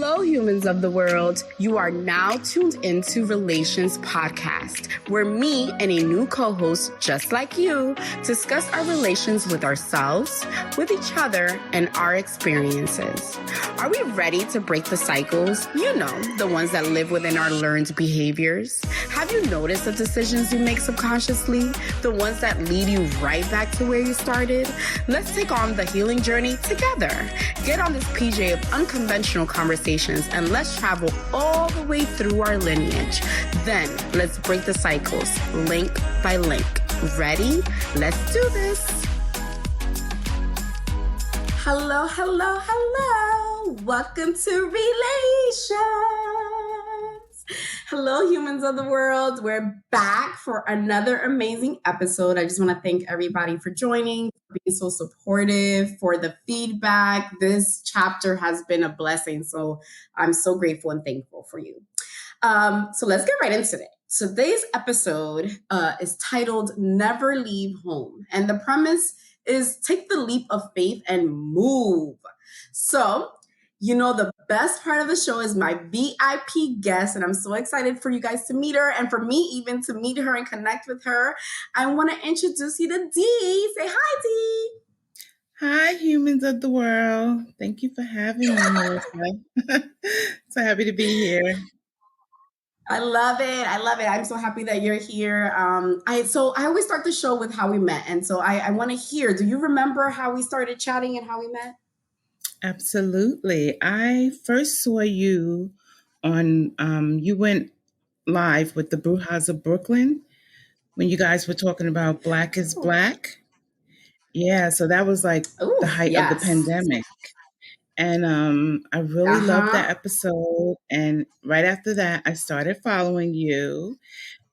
Hello, humans of the world. You are now tuned into Relayshons Podcast, where me and a new co-host just like you discuss our relations with ourselves, with each other, and our experiences. Are we ready to break the cycles? You know, the ones that live within our learned behaviors. Have you noticed the decisions you make subconsciously? The ones that lead you right back to where you started? Let's take on the healing journey together. Get on this PJ of unconventional conversations and let's travel all the way through our lineage. Then let's break the cycles link by link. Ready? Let's do this. Hello, hello, hello. Welcome to Relations. Hello, humans of the world. We're back for another amazing episode. I just want to thank everybody for joining, for being so supportive, for the feedback. This chapter has been a blessing. So I'm so grateful and thankful for you. So let's get right into it. Today's episode is titled Never Leave Home. And the premise is take the leap of faith and move. So, you know, the best part of the show is my VIP guest, and I'm so excited for you guys to meet her and for me even to meet her and connect with her. I want to introduce you to Dee. Say hi, Dee. Hi, humans of the world. Thank you for having me, Melissa. So happy to be here. I love it. I love it. I'm so happy that you're here. I always start the show with how we met. And so I want to hear, do you remember how we started chatting and how we met? Absolutely. I first saw you on, you went live with the Brujas of Brooklyn when you guys were talking about Black is Black. Yeah, so that was like the height of the pandemic. And I really loved that episode. And right after that, I started following you.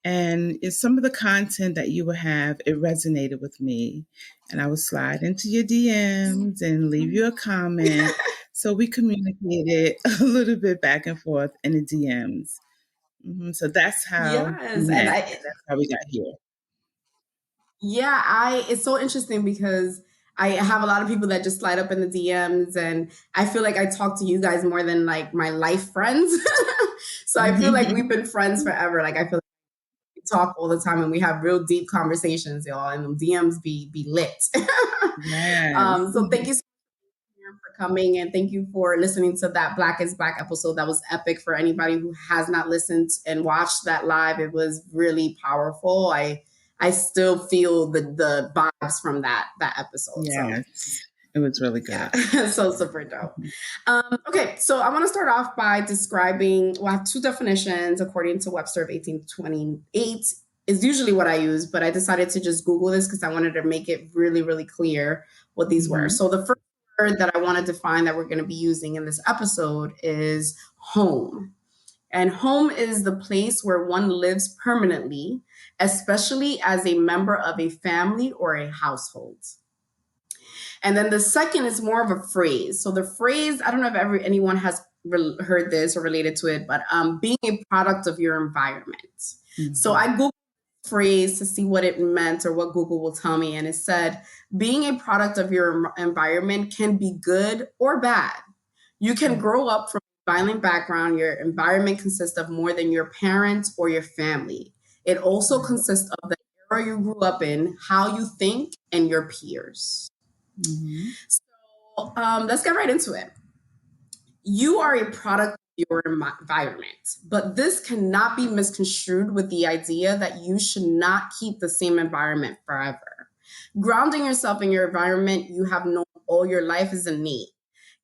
And some of the content that you would have, it resonated with me. And I would slide into your DMs and leave you a comment. So we communicated a little bit back and forth in the DMs. So that's how we met. That's how we got here. Yeah, it's so interesting because I have a lot of people that just slide up in the DMs, and I feel like I talk to you guys more than like my life friends. So I feel like we've been friends forever. Like I feel like we talk all the time and we have real deep conversations, y'all, and the DMs be lit. Yes. So thank you so much for coming, and thank you for listening to that Black is Black episode. That was epic for anybody who has not listened and watched that live. It was really powerful. I still feel the vibes from that episode. Yes, so it was really good. Yeah. So super dope. Okay, so I want to start off by describing, I have two definitions according to Webster of 1828 is usually what I use, but I decided to just Google this because I wanted to make it really, really clear what these were. So the first word that I want to define that we're going to be using in this episode is home. And home is the place where one lives permanently, especially as a member of a family or a household. And then the second is more of a phrase. So the phrase, I don't know if anyone has heard this or related to it, but being a product of your environment. So I Googled the phrase to see what it meant or what Google will tell me. And it said, being a product of your environment can be good or bad. You can grow up from a violent background. Your environment consists of more than your parents or your family. It also consists of the era you grew up in, how you think, and your peers. So let's get right into it. You are a product of your environment, but this cannot be misconstrued with the idea that you should not keep the same environment forever. Grounding yourself in your environment you have known all your life is innate.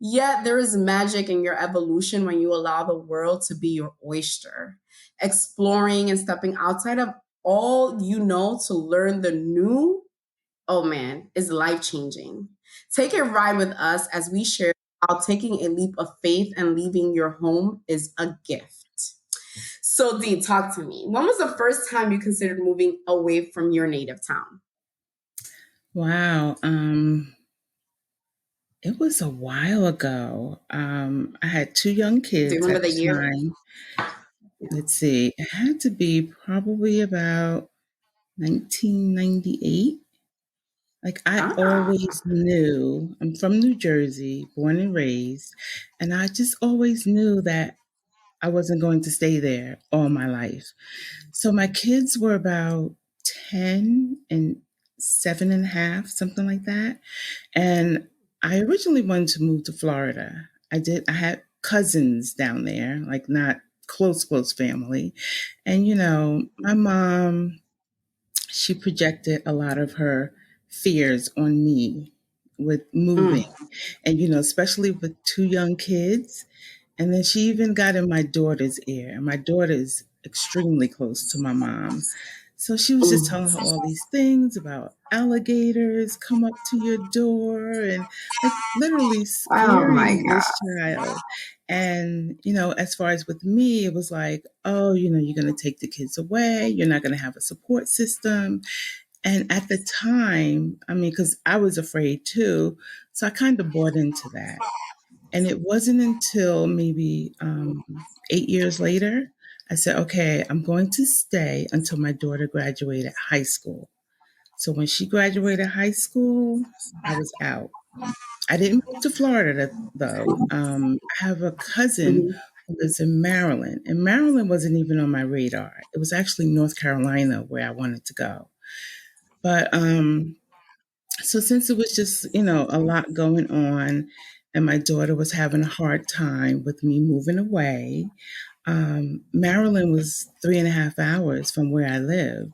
Yet there is magic in your evolution when you allow the world to be your oyster. Exploring and stepping outside of all you know to learn the new, oh man, is life-changing. Take a ride with us as we share how taking a leap of faith and leaving your home is a gift. So Dee, talk to me. When was the first time you considered moving away from your native town? Wow. It was a while ago. I had two young kids. Do you remember at the year? Time. Let's see. It had to be probably about 1998. Like I Ah. always knew, I'm from New Jersey, born and raised, and I just always knew that I wasn't going to stay there all my life. So my kids were about 10 and 7.5, something like that. And I originally wanted to move to Florida. I had cousins down there, like not close family. And, my mom, she projected a lot of her fears on me with moving. Mm. And, especially with two young kids. And then she even got in my daughter's ear. And my daughter's extremely close to my mom. So she was just telling her Mm. all these things about alligators come up to your door and like literally Oh my scaring God. this child. And, as far as with me, it was like, oh, you're going to take the kids away. You're not going to have a support system. And at the time, I mean, because I was afraid too. So I kind of bought into that. And it wasn't until maybe 8 years later, I said, okay, I'm going to stay until my daughter graduated high school. So when she graduated high school, I was out. I didn't move to Florida though. I have a cousin Mhm. who lives in Maryland, and Maryland wasn't even on my radar. It was actually North Carolina where I wanted to go. But so since it was just, a lot going on and my daughter was having a hard time with me moving away, Maryland was 3.5 hours from where I lived.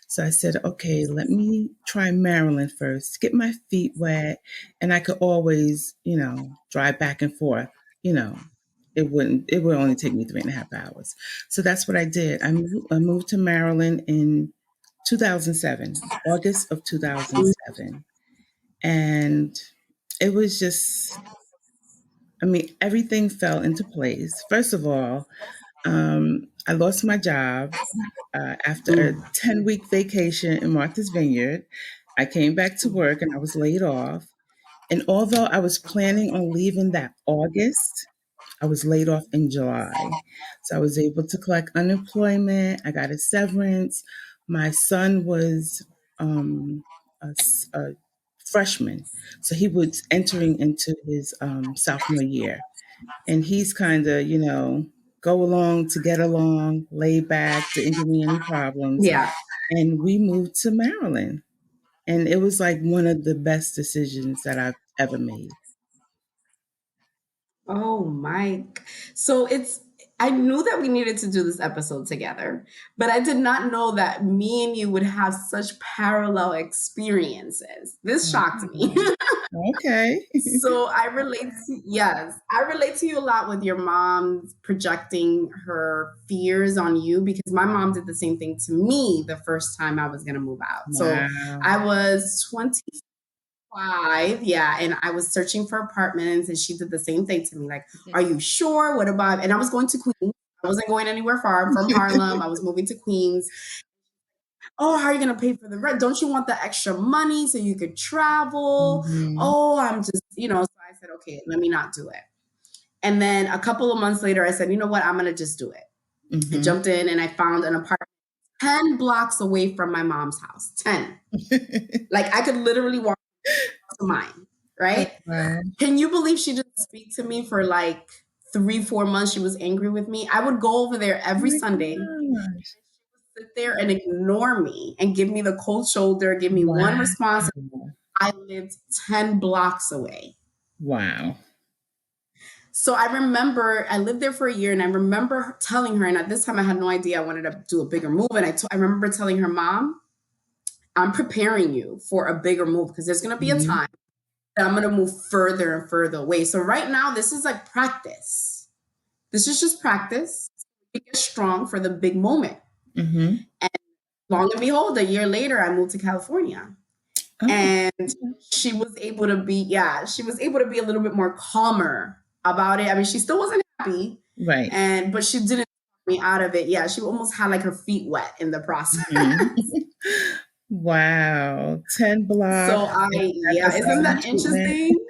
So I said, okay, let me try Maryland first, get my feet wet, and I could always, drive back and forth. You know, it would only take me 3.5 hours. So that's what I did. I moved to Maryland in 2007, August of 2007. And it was just, I mean, everything fell into place. First of all, I lost my job after a Mm. 10-week vacation in Martha's Vineyard. I came back to work and I was laid off. And although I was planning on leaving that August, I was laid off in July. So I was able to collect unemployment. I got a severance. My son was a freshman. So he was entering into his sophomore year. And he's kind of, go along to get along, lay back, didn't give me any problems. Yeah. And we moved to Maryland. And it was like one of the best decisions that I've ever made. Oh my. So I knew that we needed to do this episode together, but I did not know that me and you would have such parallel experiences. This shocked me. Wow. Okay. So yes, I relate to you a lot with your mom projecting her fears on you because my mom did the same thing to me the first time I was going to move out. So Wow. I was 25, yeah, and I was searching for apartments and she did the same thing to me. Like, are you sure? What about, and I was going to Queens. I wasn't going anywhere far. I'm from Harlem. I was moving to Queens. Oh, how are you going to pay for the rent? Don't you want the extra money so you could travel? Mhm. Oh, I'm just, so I said, okay, let me not do it. And then a couple of months later, I said, you know what? I'm going to just do it. I Mhm. jumped in and I found an apartment 10 blocks away from my mom's house. 10. Like I could literally walk to mine, Oh, right? wow. Can you believe she didn't speak to me for like 3, 4 months? She was angry with me. I would go over there Oh every my Sunday, gosh. sit there and ignore me and give me the cold shoulder, give me one Wow. response. I lived 10 blocks away. Wow. So I remember I lived there for a year and I remember telling her, and at this time I had no idea I wanted to do a bigger move. And I remember telling her, Mom, I'm preparing you for a bigger move because there's going to be a Mhm. time that I'm going to move further and further away. So right now, this is like practice. This is just practice to get strong for the big moment. Mhm. And long and behold, a year later, I moved to California. Oh, And okay. she was able to be a little bit more calmer about it. I mean, she still wasn't happy, Right. but she didn't talk me out of it. Yeah, she almost had like her feet wet in the process. Mhm. Wow. 10 So blocks. That's isn't silent that treatment. interesting?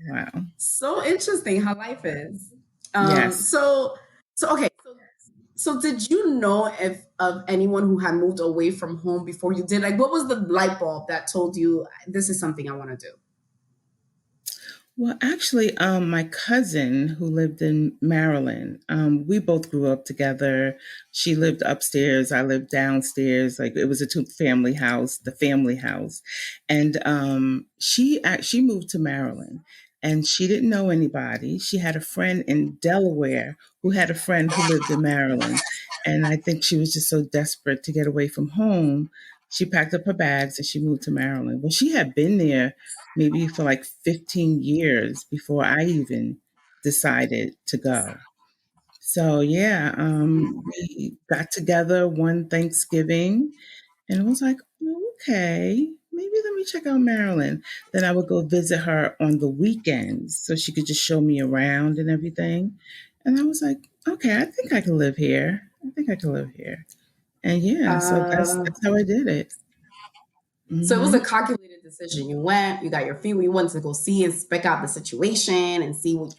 Wow. So interesting how life is. Yes. So okay. So did you know if of anyone who had moved away from home before you did? Like, what was the light bulb that told you this is something I want to do? Well, actually, my cousin who lived in Maryland, we both grew up together. She lived upstairs, I lived downstairs. Like it was a two-family house, the family house, and she moved to Maryland, and she didn't know anybody. She had a friend in Delaware who had a friend who lived in Maryland, and I think she was just so desperate to get away from home. She packed up her bags and she moved to Maryland. Well, she had been there maybe for like 15 years before I even decided to go. So yeah, we got together one Thanksgiving and it was like, "Oh, okay, maybe let me check out Maryland." Then I would go visit her on the weekends so she could just show me around and everything. And I was like, okay, I think I can live here. I think I can live here. And yeah, so Uh, that's how I did it. so it was a Hmm. calculated decision. You went, you got your feet, you wanted to go see and spec out the situation and see what,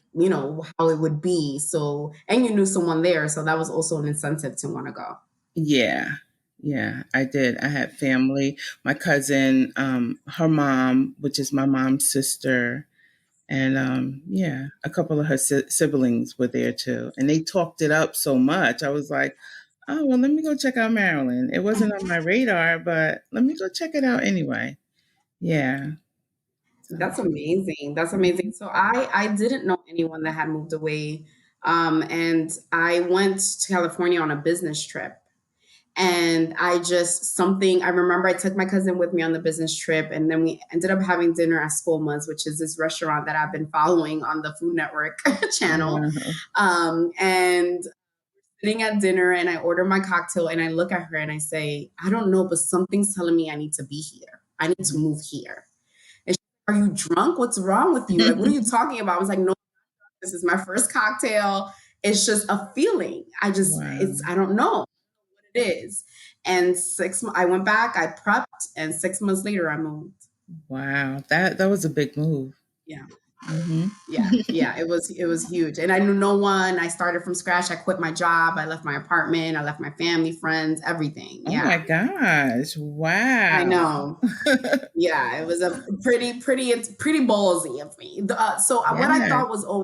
how it would be. So, and you knew someone there. So that was also an incentive to want to go. Yeah. Yeah, I did. I had family. My cousin, her mom, which is my mom's sister, and yeah, a couple of her siblings were there too. And they talked it up so much. I was like, oh, well, let me go check out Maryland. It wasn't on my radar, but let me go check it out anyway. Yeah. So, That's amazing. That's amazing. mhm. So I didn't know anyone that had moved away. And I went to California on a business trip. And I remember I took my cousin with me on the business trip, and then we ended up having dinner at Skoma's, which is this restaurant that I've been following on the Food Network channel. Wow. And sitting at dinner, and I order my cocktail, and I look at her and I say, I don't know, but something's telling me I need to be here. I need to move here. And she's like, are you drunk? What's wrong with you? Like, what are you talking about? I was like, no, this is my first cocktail. It's just a feeling. Wow. I don't know it is. And I went back, I prepped, and 6 months later, I moved. Wow. That was a big move. Yeah, Hmm. yeah. It was huge, and I knew no one. I started from scratch. I quit my job. I left my apartment. I left my family, friends, everything. Oh my Yeah, gosh. I Wow. know. Yeah, it was a it's pretty ballsy of me. What I Yeah. thought was, oh,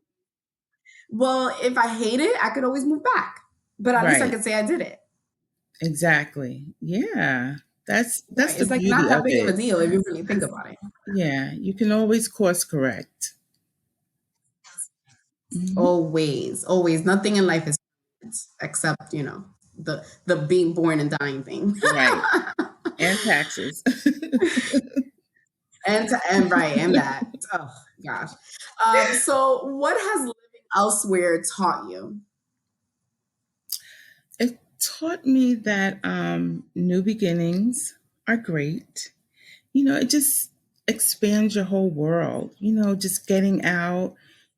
well, if I hate it, I could always move back. But at least I Right. could say I did it. Exactly. Yeah. That's Right? the It's like not beauty that of big of a it. deal if you really think about it. Yeah, you can always course correct. Hmm. Always, always. Nothing in life is permanent except, the being born and dying thing. Right. And taxes. And right, and that. Oh gosh. So what has living elsewhere taught you? It taught me that new beginnings are great. It just expands your whole world. Just getting out,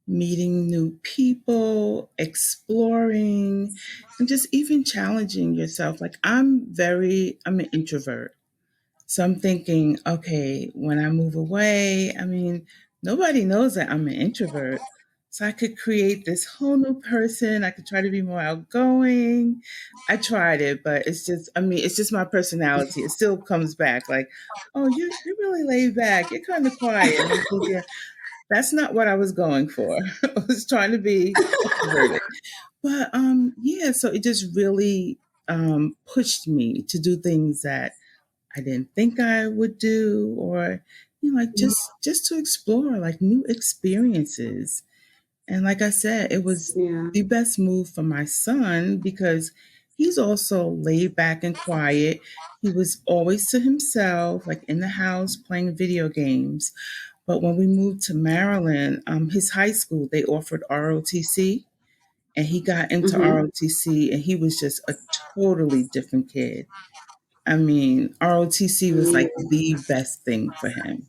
meeting new people, exploring, and just even challenging yourself. Like I'm an introvert. So I'm thinking, okay, when I move away, I mean, nobody knows that I'm an introvert. So I could create this whole new person. I could try to be more outgoing. I tried it, but it's just my personality. It still comes back like, oh, you're really laid back. You're kind of quiet. And I'm thinking, that's not what I was going for. I was trying to be extroverted. But yeah, so it just really pushed me to do things that I didn't think I would do, or like just to explore like new experiences. And like I said, it was Yeah. the best move for my son because he's also laid back and quiet. He was always to himself, like in the house playing video games. But when we moved to Maryland, his high school, they offered ROTC, and he got into Mm-hmm. ROTC, and he was just a totally different kid. I mean, ROTC was Yeah. like the best thing for him.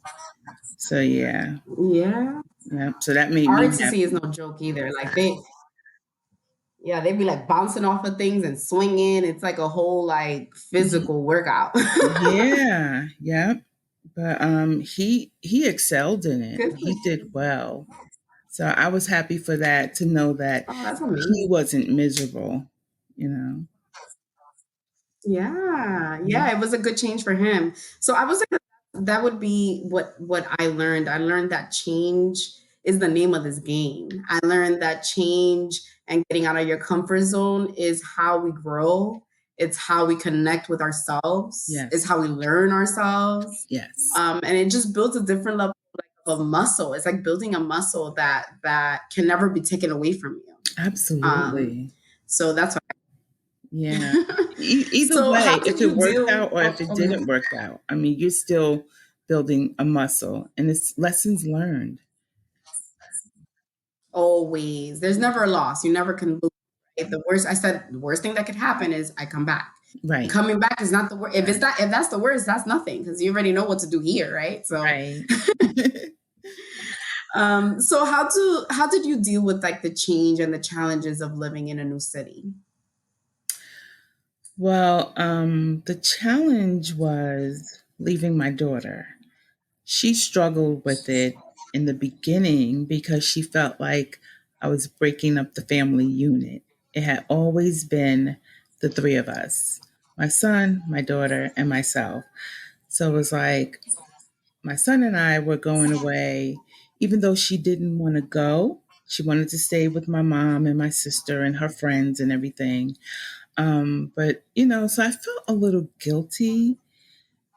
So yeah, Yeah. yeah. So that made me ROTC is happy. no joke either. They'd be like bouncing off of things and swinging. It's like a whole like Ye- physical workout. Yeah, yeah. But he excelled in it. Good for He did you. well. So I was happy for that to know that Oh, that's he amazing. wasn't miserable. Yeah, it was a good change for him. So I was like, that would be what I learned. I learned that change is the name of this game. I learned that change and getting out of your comfort zone is how we grow. It's how we connect with ourselves. Yes. It's how we learn ourselves. Yes. And it just builds a different level of muscle. It's like building a muscle that can never be taken away from you. Absolutely. So that's what. Yeah. Either So how way, did if it you worked deal? out or if it didn't work out, I mean, you're still building a muscle, and it's lessons learned. Always. There's never a loss. You never can lose. If the worst thing that could happen is I come back. Right. Coming back is not the worst. If that's the worst, that's nothing, because you already know what to do here, right? So Right. So how did you deal with like the change and the challenges of living in a new city? Well, the challenge was leaving my daughter. She struggled with it in the beginning because she felt like I was breaking up the family unit. It had always been the three of us, my son, my daughter, and myself. So it was like my son and I were going away, even though she didn't want to go. She wanted to stay with my mom and my sister and her friends and everything. But, so I felt a little guilty,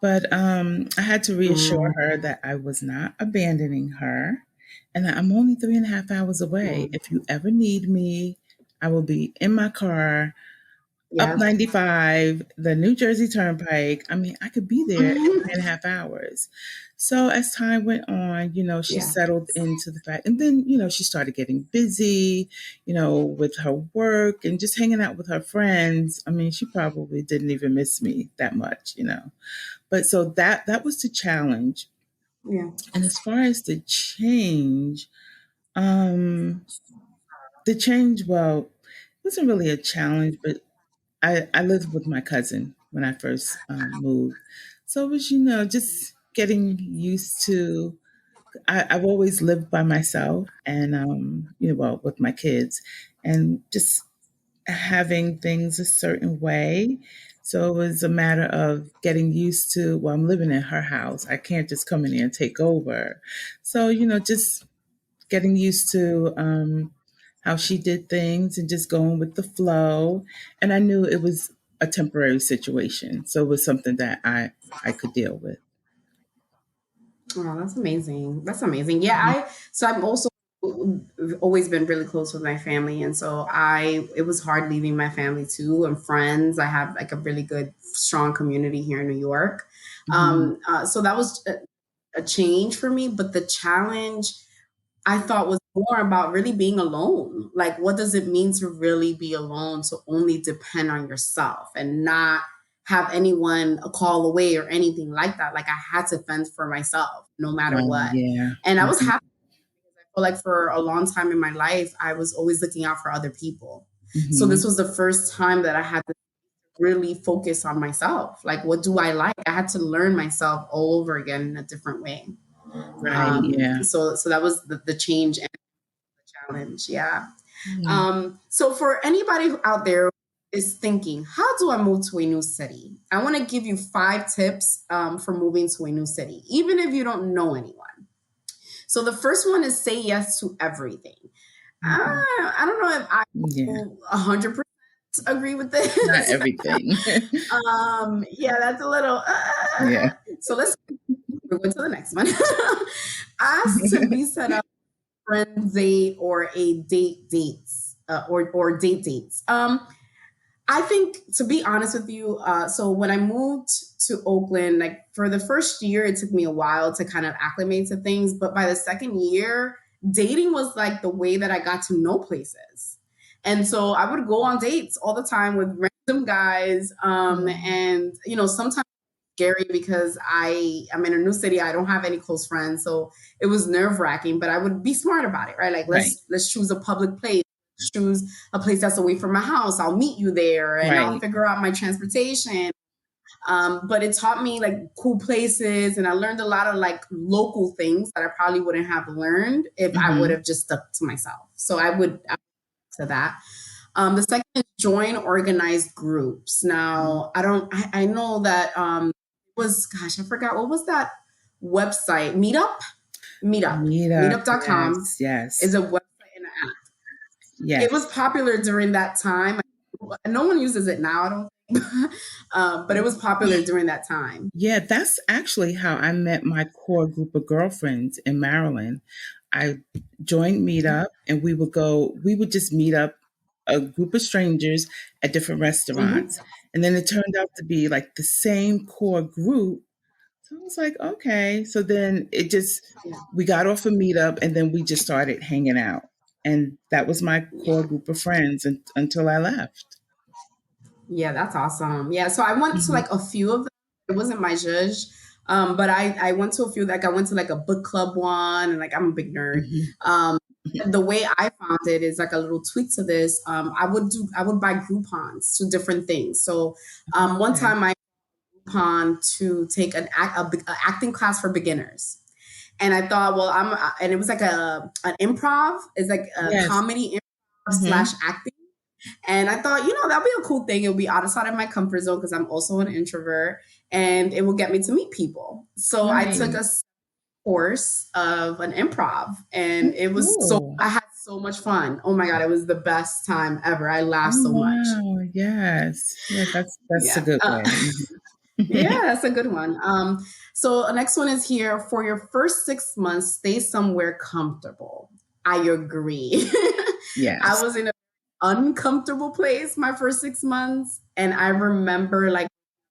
but I had to reassure her that I was not abandoning her and that I'm only 3.5 hours away. If you ever need me, I will be in my car up 95, the New Jersey Turnpike. I mean, I could be there in 3.5 hours. So as time went on, she settled into the fact, and then, she started getting busy, with her work and just hanging out with her friends. I mean, she probably didn't even miss me that much, But so that was the challenge. Yeah. And as far as the change, well, it wasn't really a challenge, but I lived with my cousin when I first moved. So it was, just getting used to, I've always lived by myself and, with my kids, and just having things a certain way. So it was a matter of getting used to, well, I'm living in her house. I can't just come in here and take over. So, just getting used to how she did things and just going with the flow. And I knew it was a temporary situation. So it was something that I could deal with. Oh, that's amazing. That's amazing. Yeah, I'm also always been really close with my family, and so it was hard leaving my family too and friends. I have like a really good, strong community here in New York. So that was a change for me, but the challenge I thought was more about really being alone. Like, what does it mean to really be alone, to only depend on yourself and not have anyone a call away or anything like that? Like, I had to fend for myself no matter what. Yeah. And I was happy because I feel like for a long time in my life, I was always looking out for other people. So this was the first time that I had to really focus on myself. Like, what do I like? I had to learn myself all over again in a different way. Right. Yeah. So that was the change and the challenge. Yeah. So for anybody out there who is thinking, how do I move to a new city? I want to give you 5 tips for moving to a new city, even if you don't know anyone. So the first one is say yes to everything. I don't know if I 100% agree with this. Not everything. Yeah, that's a little. Yeah. So let's go to the next one. Ask to be set up friend date or a dates or date dates. I think, to be honest with you, so when I moved to Oakland, like for the first year, it took me a while to kind of acclimate to things. But by the second year, dating was like the way that I got to know places. And so I would go on dates all the time with random guys. And, sometimes it's scary because I'm in a new city. I don't have any close friends. So it was nerve wracking, but I would be smart about it, right? Like, let's choose a public place. Choose a place that's away from my house. I'll meet you there and I'll figure out my transportation. But it taught me like cool places, and I learned a lot of like local things that I probably wouldn't have learned if I would have just stuck to myself. So I would to that. The second is join organized groups. Now, I know that it was, gosh, I forgot, what was that website? Meetup. Meetup. Meetup.com Yes. Yes. is a website and an app. It was Yes. popular during that time. No one uses it now, I don't think. But it was popular during that time. Yeah, that's actually how I met my core group of girlfriends in Maryland. I joined Meetup and we would just meet up a group of strangers at different Mhm. restaurants. And then it turned out to be like the same core group. So I was like, okay. So then we got off a Meetup and then we just started hanging out. And that was my core group of friends until I left. Yeah, that's awesome. Yeah, so I went to Mhm, like a few of them. It wasn't my judge, but I went to a few. Like I went to like a book club one, and like I'm a big nerd. mhm. Um, the way I found it is like a little tweak to this. I would buy Groupons to different things. So one Okay. time I Groupon to take a acting class for beginners. And I thought, well, and it was like an improv. It's like a Yes. comedy improv slash Hmm. acting. And I thought, that'd be a cool thing. It would be outside of my comfort zone because I'm also an introvert, and it will get me to meet people. So I took Right. a course of an improv, and Oh, I cool. had so much fun. Oh my God, it was the best time ever. I laughed Oh, so much. wow. Yes. Yeah, that's a Yeah. good way. Yeah, Mhm. that's a good one. So the next one is here for your first 6 months, stay somewhere comfortable. I agree. I Yes. was in an uncomfortable place my first 6 months. And I remember like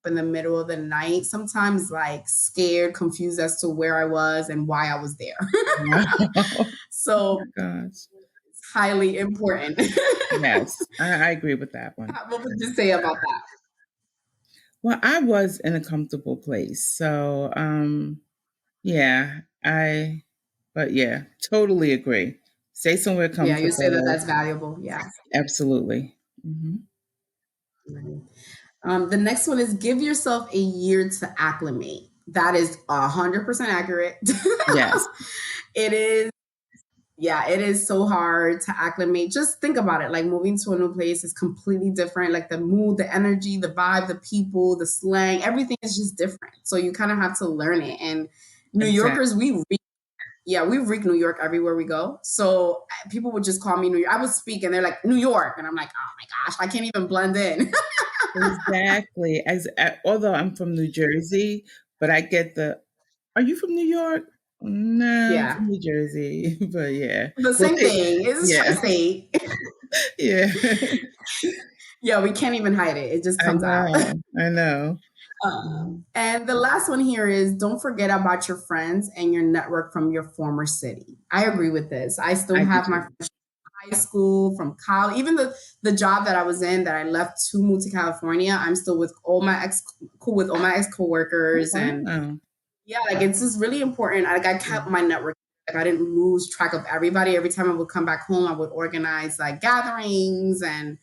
in the middle of the night, sometimes like scared, confused as to where I was and why I was there. Wow. Oh So my gosh. it's highly important. Yes, I agree with that one. What would you say about that? Well, I was in a comfortable place. So, yeah, but yeah, totally agree. Stay somewhere Yeah, you say that comfortable. that's valuable. Yeah. Absolutely. Hmm. Right. The next one is give yourself a year to acclimate. That is 100% accurate. Yes. It is, yeah, it is so hard to acclimate. Just think about it. Like moving to a new place is completely different. Like the mood, the energy, the vibe, the people, the slang, everything is just different. So you kind of have to learn it. And New Exactly. Yorkers, we reek New York everywhere we go. So people would just call me New York. I would speak and they're like, New York. And I'm like, oh my gosh, I can't even blend in. Exactly. Although I'm from New Jersey, but I get the Are you from New York? No, I'm Yeah. from New Jersey. But yeah. The Well, same thing. It's yeah. tri-state. Yeah. Yeah, we can't even hide it. It just I comes out. know. I know. Mhm. And the last one here is don't forget about your friends and your network from your former city. I agree with this. I still I do have my too. friends from high school, from college, even the job that I was in that I left to move to California. I'm still with all my ex Oh, coworkers, and wow. yeah, like it's just really important. Like I kept my network. Like I didn't lose track of everybody. Every time I would come back home, I would organize like gatherings and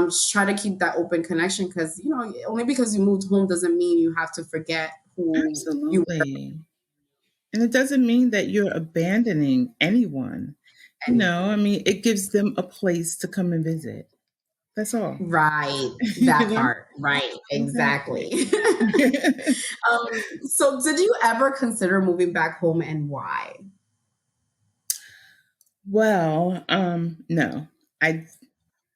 just try to keep that open connection because only because you moved home doesn't mean you have to forget who you were. Absolutely. And it doesn't mean that you're abandoning anyone. I mean, it gives them a place to come and visit. That's all. Right, You that know? part. Right, exactly. Exactly. So, did you ever consider moving back home and why? Well, no. I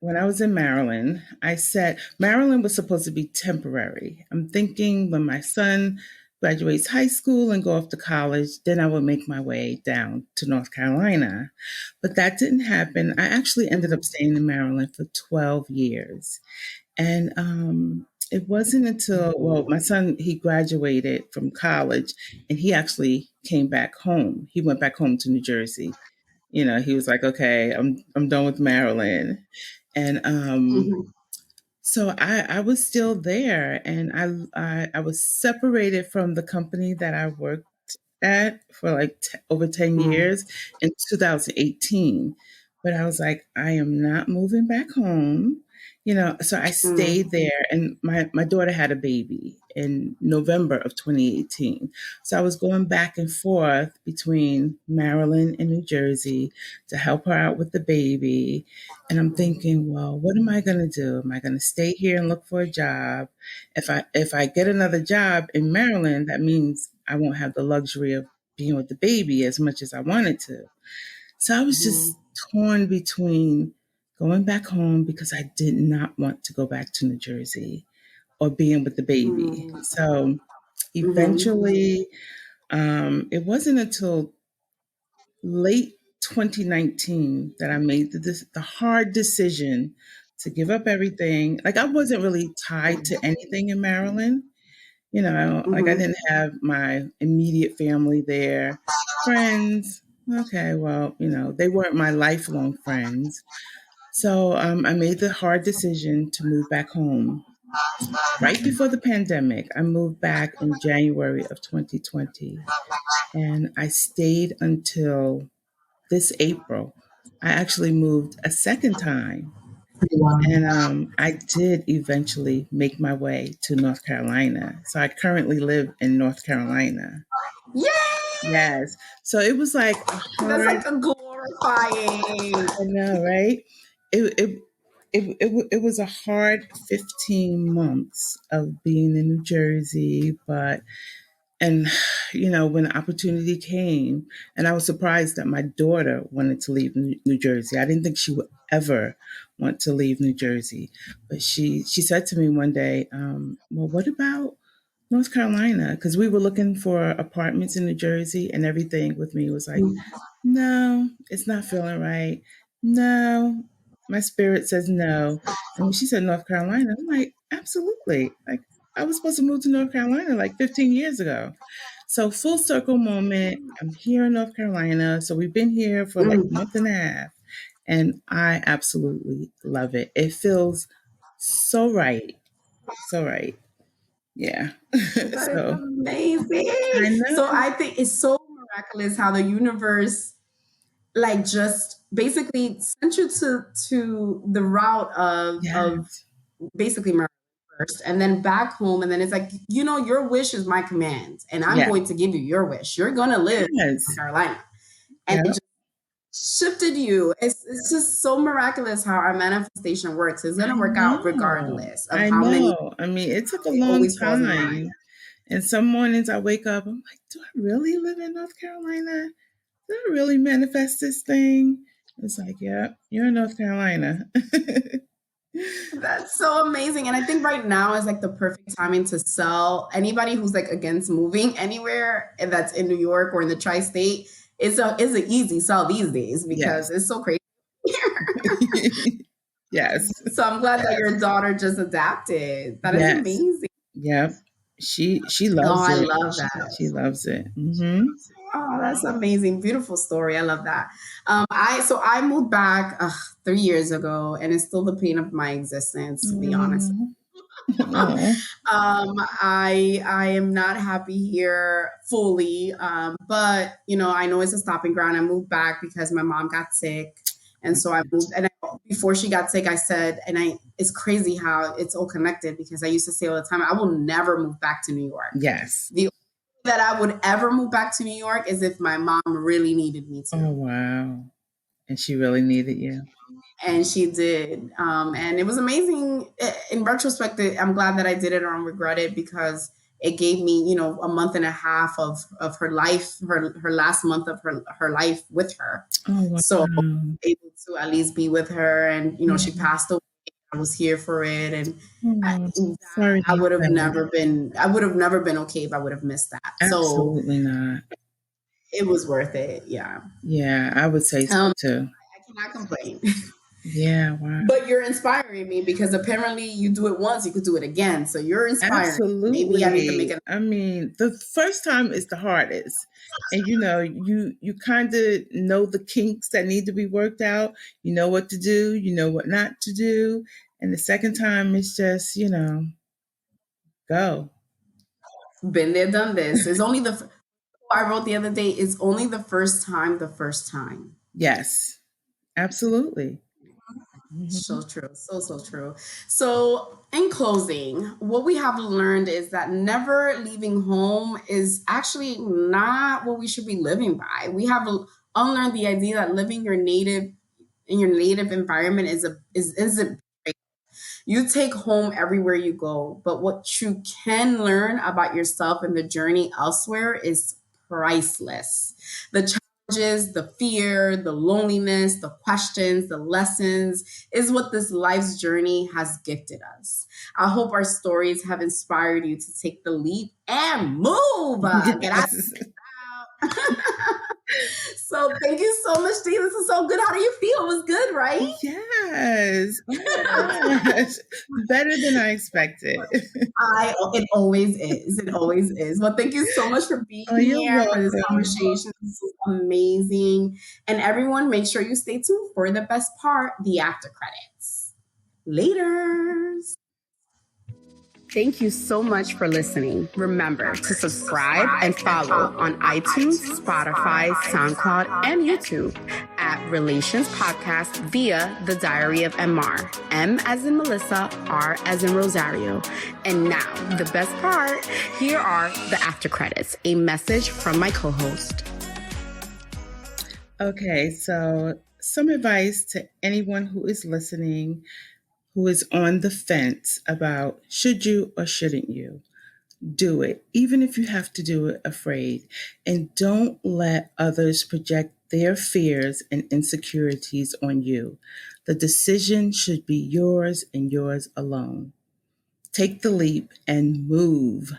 When I was in Maryland, I said Maryland was supposed to be temporary. I'm thinking when my son graduates high school and go off to college, then I would make my way down to North Carolina. But that didn't happen. I actually ended up staying in Maryland for 12 years. And it wasn't until, well, my son, he graduated from college and he actually came back home. He went back home to New Jersey. He was like, okay, I'm done with Maryland. And Mhm. so I was still there, and I was separated from the company that I worked at for like over 10 Mm. years in 2018. But I was like, I am not moving back home. So I Mm, stayed there, and my daughter had a baby in November of 2018. So I was going back and forth between Maryland and New Jersey to help her out with the baby. And I'm thinking, well, what am I going to do? Am I going to stay here and look for a job? If I get another job in Maryland, that means I won't have the luxury of being with the baby as much as I wanted to. So I was mhm, just torn between going back home because I did not want to go back to New Jersey or being with the baby. mm, So mhm, eventually, it wasn't until late 2019 that I made the hard decision to give up everything. Like I wasn't really tied to anything in Maryland. Like I mhm. didn't have my immediate family there. Friends, okay, well, they weren't my lifelong friends. So I made the hard decision to move back home. Right before the pandemic, I moved back in January of 2020, and I stayed until this April. I actually moved a second time, and I did eventually make my way to North Carolina. So I currently live in North Carolina. Yay! Yes. So it was like a That's hard, like a glorifying. I know, right? It was a hard 15 months of being in New Jersey, and when the opportunity came, and I was surprised that my daughter wanted to leave New Jersey. I didn't think she would ever want to leave New Jersey, but she said to me one day, well, what about North Carolina? Because we were looking for apartments in New Jersey, and everything with me was like, no, it's not feeling right. No, my spirit says no. And when she said North Carolina, I'm like, absolutely. Like, I was supposed to move to North Carolina like 15 years ago. So, full circle moment. I'm here in North Carolina. So, we've been here for like a Mm, month and a half, and I absolutely love it. It feels so right. So right. Yeah. that is So, amazing. I So know. I think it's so miraculous how the universe like just basically sent you to the route of Yes. basically murder first and then back home, and then it's like, your wish is my command and I'm Yeah. going to give you your wish. You're going to live in North Yes. Carolina. And it Yep. just shifted you. It's just so miraculous how our manifestation works. It's going I to work out know. regardless of I how many know. I mean, it took a it long always falls in line. time. And some mornings I wake up, I'm like, do I really live in North Carolina? Did I really manifest this thing? It's like, yeah, you're in North Carolina. That's so amazing. And I think right now is like the perfect timing to sell. Anybody who's like against moving anywhere and that's in New York or in the tri-state, it's an easy sell these days because Yes. it's so crazy. Yes. So I'm glad that your daughter just adapted. That is Yes. amazing. Yep. She Oh, loves I it. love that. She loves it. Hmm. Oh, that's amazing. Beautiful story. I love that. I moved back 3 years ago and it's still the pain of my existence, to be honest. Oh. Oh. I am not happy here fully, but I know it's a stopping ground. I moved back because my mom got sick, and so I moved. And before she got sick, I said, it's crazy how it's all connected because I used to say all the time, I will never move back to New York. Yes. The only way that I would ever move back to New York is if my mom really needed me to. Oh, wow. And she really needed you. And she did, and it was amazing. In retrospect, I'm glad that I did it. I don't regret it because it gave me a month and a half of her life, her last month of her life with her. Oh, So wow. able to at least be with her, and she Yeah. passed away. I was here for it, and I, Oh, sorry to I hear would have that. never been I would have never been okay if I would have missed that. So Absolutely not. it was worth it. Yeah. Yeah, I would say so um too. I cannot complain. Yeah, wow. But you're inspiring me because apparently you do it once, you could do it again. So you're inspiring. Maybe I need to make Absolutely. it. I mean, the first time is the hardest. And you kind of know the kinks that need to be worked out. You know what to do, you know what not to do. And the second time it's just, go. Been there, done this. It's only I wrote the other day. It's only the first time. The first time. Yes. Absolutely. So Mhm. true. So, so true. So, in closing, what we have learned is that never leaving home is actually not what we should be living by. We have unlearned the idea that living in your native environment isn't. You take home everywhere you go, but what you can learn about yourself and the journey elsewhere is priceless. The challenges, the fear, the loneliness, the questions, the lessons is what this life's journey has gifted us. I hope our stories have inspired you to take the leap and move. Get out. Yes. So thank you so much, Dee. This is so good. How do you feel? It was good, right? Yes. Oh my gosh. Better than I expected. It always is. It always is. Well, thank you so much for being Oh, you're here for this welcome. conversation. This is amazing. And everyone, make sure you stay tuned for the best part, the after credits. Later. Thank you so much for listening. Remember to subscribe and follow on iTunes, Spotify, SoundCloud, and YouTube at Relayshons Podcast via The Diary of MR. M as in Melissa, R as in Rosario. And now, the best part, here are the after credits, a message from my co-host. Okay, so some advice to anyone who is listening, who is on the fence about should you or shouldn't you. Do it, even if you have to do it afraid. And don't let others project their fears and insecurities on you. The decision should be yours and yours alone. Take the leap and move.